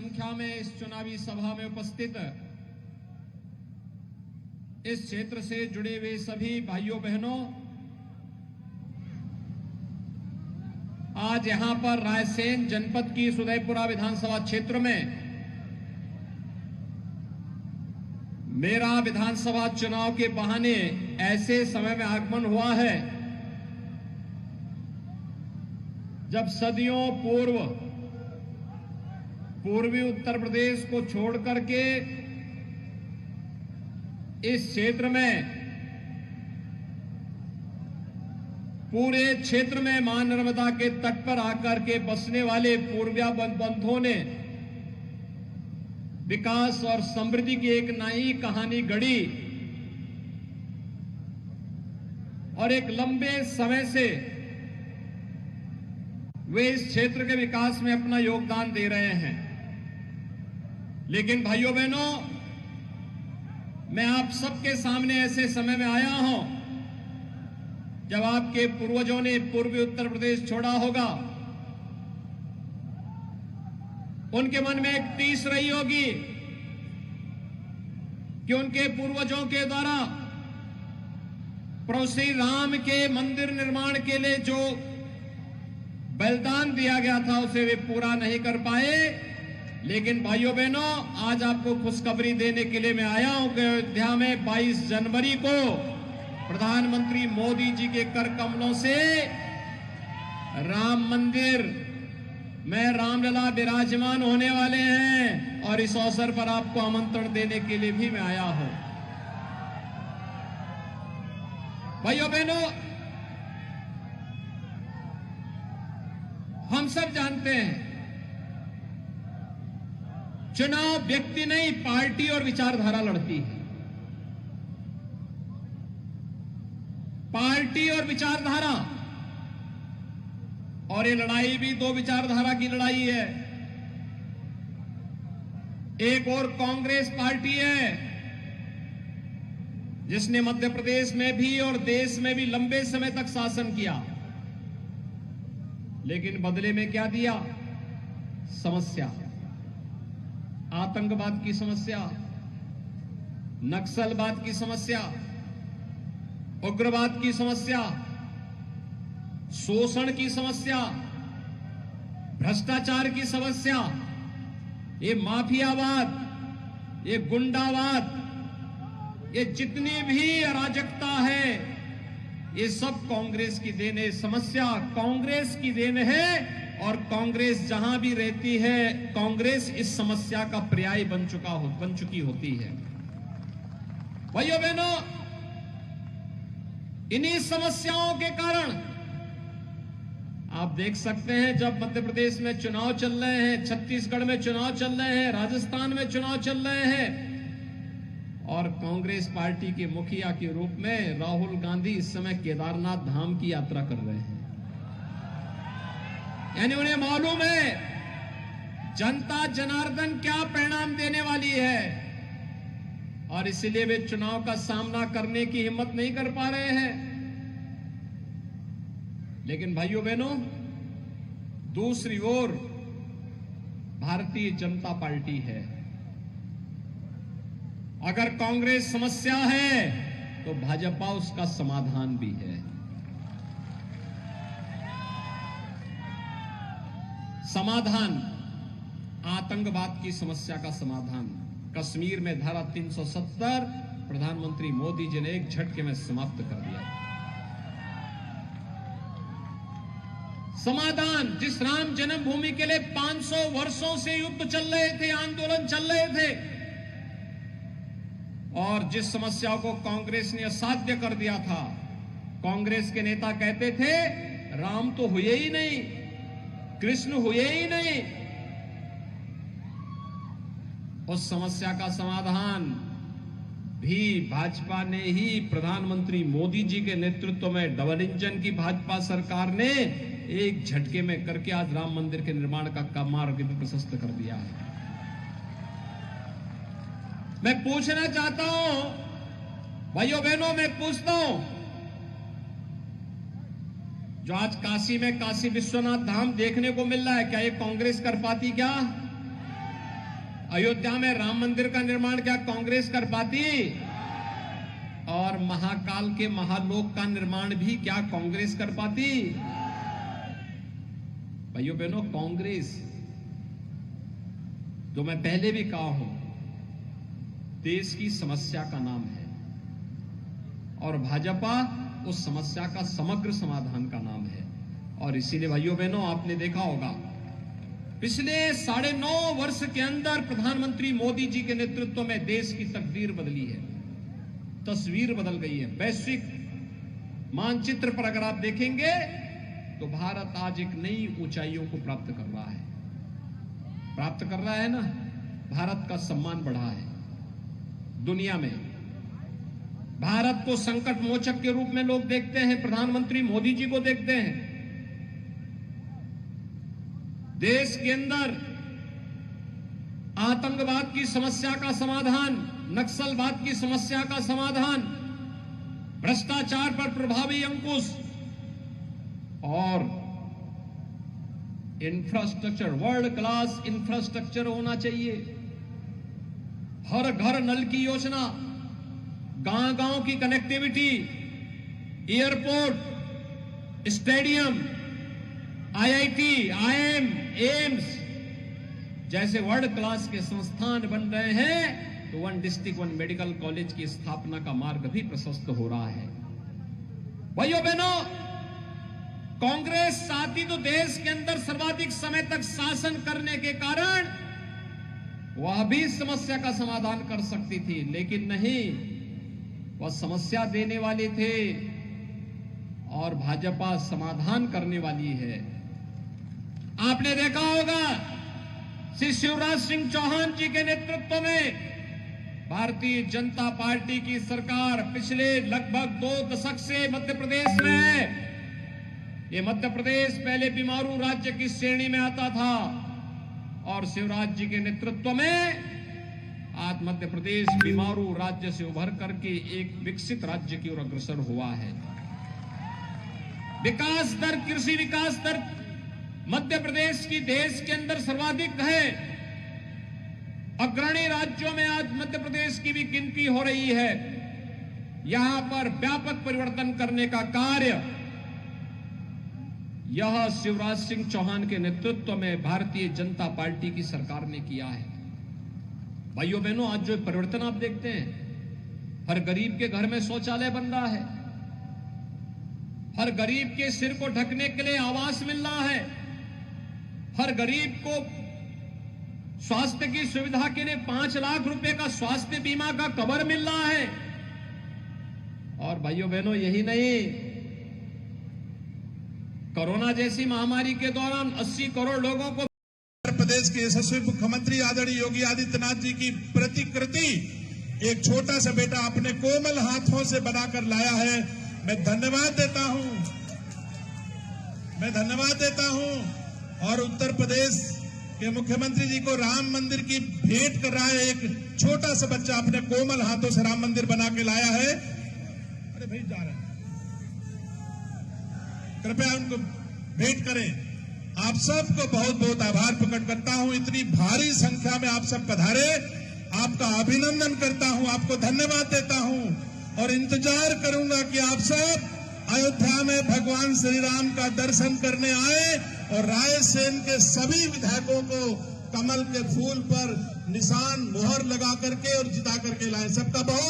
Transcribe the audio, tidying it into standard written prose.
संख्या में इस चुनावी सभा में उपस्थित इस क्षेत्र से जुड़े हुए सभी भाइयों बहनों, आज यहां पर रायसेन जनपद की उदयपुरा विधानसभा क्षेत्र में मेरा विधानसभा चुनाव के बहाने ऐसे समय में आगमन हुआ है जब सदियों पूर्वी उत्तर प्रदेश को छोड़ करके इस क्षेत्र में पूरे क्षेत्र में मां नर्मदा के तट पर आकर के बसने वाले पूर्विया बंधुओं ने विकास और समृद्धि की एक नई कहानी गढ़ी और एक लंबे समय से वे इस क्षेत्र के विकास में अपना योगदान दे रहे हैं। लेकिन भाइयों बहनों, मैं आप सबके सामने ऐसे समय में आया हूं जब आपके पूर्वजों ने पूर्वी उत्तर प्रदेश छोड़ा होगा, उनके मन में एक टीस रही होगी कि उनके पूर्वजों के द्वारा प्रभु श्री राम के मंदिर निर्माण के लिए जो बलिदान दिया गया था उसे वे पूरा नहीं कर पाए। लेकिन भाइयों बहनों, आज आपको खुशखबरी देने के लिए मैं आया हूं कि अयोध्या में 22 जनवरी को प्रधानमंत्री मोदी जी के कर कमलों से राम मंदिर में रामलला विराजमान होने वाले हैं और इस अवसर पर आपको आमंत्रण देने के लिए भी मैं आया हूं। भाइयों बहनों, हम सब जानते हैं चुनाव व्यक्ति नहीं पार्टी और विचारधारा लड़ती है। पार्टी और विचारधारा, और ये लड़ाई भी दो विचारधारा की लड़ाई है। एक और कांग्रेस पार्टी है जिसने मध्य प्रदेश में भी और देश में भी लंबे समय तक शासन किया, लेकिन बदले में क्या दिया? समस्या, आतंकवाद की समस्या, नक्सलवाद की समस्या, उग्रवाद की समस्या, शोषण की समस्या, भ्रष्टाचार की समस्या, ये माफियावाद, ये गुंडावाद, ये जितनी भी अराजकता है, ये सब कांग्रेस की देन है। समस्या कांग्रेस की देन है और कांग्रेस जहां भी रहती है, कांग्रेस इस समस्या का पर्याय बन चुकी होती है। भाइयों बहनों, इन्हीं समस्याओं के कारण आप देख सकते हैं जब मध्य प्रदेश में चुनाव चल रहे हैं, छत्तीसगढ़ में चुनाव चल रहे हैं, राजस्थान में चुनाव चल रहे हैं और कांग्रेस पार्टी के मुखिया के रूप में राहुल गांधी इस समय केदारनाथ धाम की यात्रा कर रहे हैं। यानी उन्हें मालूम है जनता जनार्दन क्या परिणाम देने वाली है और इसलिए वे चुनाव का सामना करने की हिम्मत नहीं कर पा रहे हैं। लेकिन भाइयों बहनों, दूसरी ओर भारतीय जनता पार्टी है। अगर कांग्रेस समस्या है तो भाजपा उसका समाधान भी है। समाधान, आतंकवाद की समस्या का समाधान कश्मीर में धारा 370 प्रधानमंत्री मोदी जी ने एक झटके में समाप्त कर दिया। समाधान, जिस राम जन्मभूमि के लिए 500 वर्षों से युद्ध चल रहे थे, आंदोलन चल रहे थे और जिस समस्या को कांग्रेस ने असाध्य कर दिया था। कांग्रेस के नेता कहते थे राम तो हुए ही नहीं, कृष्ण हुए ही नहीं। उस समस्या का समाधान भी भाजपा ने ही, प्रधानमंत्री मोदी जी के नेतृत्व में डबल इंजन की भाजपा सरकार ने एक झटके में करके आज राम मंदिर के निर्माण का मार्ग प्रशस्त कर दिया है। मैं पूछना चाहता हूं भाइयों बहनों, मैं पूछता हूं, जो आज काशी में काशी विश्वनाथ धाम देखने को मिल रहा है, क्या ये कांग्रेस कर पाती? क्या अयोध्या में राम मंदिर का निर्माण क्या कांग्रेस कर पाती? और महाकाल के महालोक का निर्माण भी क्या कांग्रेस कर पाती? भाइयों बहनों, कांग्रेस, जो मैं पहले भी कहा हूं, देश की समस्या का नाम है और भाजपा उस समस्या का समग्र समाधान का नाम है। और इसीलिए भाइयों बहनों, आपने देखा होगा पिछले 9.5 वर्ष के अंदर प्रधानमंत्री मोदी जी के नेतृत्व में देश की तकदीर बदली है, तस्वीर बदल गई है। वैश्विक मानचित्र पर अगर आप देखेंगे तो भारत आज एक नई ऊंचाइयों को प्राप्त कर रहा है ना। भारत का सम्मान बढ़ा है दुनिया में। भारत को संकट मोचक के रूप में लोग देखते हैं, प्रधानमंत्री मोदी जी को देखते हैं। देश के अंदर आतंकवाद की समस्या का समाधान, नक्सलवाद की समस्या का समाधान, भ्रष्टाचार पर प्रभावी अंकुश और इंफ्रास्ट्रक्चर, वर्ल्ड क्लास इंफ्रास्ट्रक्चर होना चाहिए। हर घर नल की योजना, गांव-गांव की connectivity, airport, stadium, IIT, IIM, AIIMS जैसे वर्ल्ड क्लास के संस्थान बन रहे हैं, तो 1 डिस्ट्रिक्ट 1 मेडिकल कॉलेज की स्थापना का मार्ग भी प्रशस्त हो रहा है। भाइयों बहनों, कांग्रेस चाहती तो देश के अंदर सर्वाधिक समय तक शासन करने के कारण वह भी समस्या का समाधान कर सकती थी, लेकिन नहीं, वह समस्या देने वाले थे और भाजपा समाधान करने वाली है। आपने देखा होगा श्री शिवराज सिंह चौहान जी के नेतृत्व में भारतीय जनता पार्टी की सरकार पिछले लगभग 2 दशक से मध्य प्रदेश में है। ये मध्य प्रदेश पहले बीमारू राज्य की श्रेणी में आता था और शिवराज जी के नेतृत्व में आज मध्य प्रदेश बीमारू राज्य से उभर करके एक विकसित राज्य की ओर अग्रसर हुआ है। विकास दर, कृषि विकास दर मध्य प्रदेश की देश के अंदर सर्वाधिक है। अग्रणी राज्यों में आज मध्य प्रदेश की भी गिनती हो रही है। यहां पर व्यापक परिवर्तन करने का कार्य यह शिवराज सिंह चौहान के नेतृत्व में भारतीय जनता पार्टी की सरकार ने किया है। भाइयों बहनों, आज जो परिवर्तन आप देखते हैं, हर गरीब के घर में शौचालय बन रहा है, हर गरीब के सिर को ढकने के लिए आवास मिल रहा है, हर गरीब को स्वास्थ्य की सुविधा के लिए 5 लाख रुपए का स्वास्थ्य बीमा का कवर मिल रहा है। और भाइयों बहनों, यही नहीं, कोरोना जैसी महामारी के दौरान 80 करोड़ लोगों को उत्तर प्रदेश के यशस्वी मुख्यमंत्री आदरणीय योगी आदित्यनाथ जी की प्रतिकृति एक छोटा सा बेटा अपने कोमल हाथों से बनाकर लाया है। मैं धन्यवाद देता हूं और उत्तर प्रदेश के मुख्यमंत्री जी को राम मंदिर की भेंट कर रहा है। एक छोटा सा बच्चा अपने कोमल हाथों से राम मंदिर बना के लाया है। अरे भाई जा रहे हैं, कृपया उनको भेंट करें। आप सबको बहुत बहुत आभार प्रकट करता हूं, इतनी भारी संख्या में आप सब पधारे, आपका अभिनंदन करता हूं, आपको धन्यवाद देता हूं और इंतजार करूंगा कि आप सब अयोध्या में भगवान श्री राम का दर्शन करने आए और रायसेन के सभी विधायकों को कमल के फूल पर निशान मोहर लगा करके और जिता करके लाए। सबका बहुत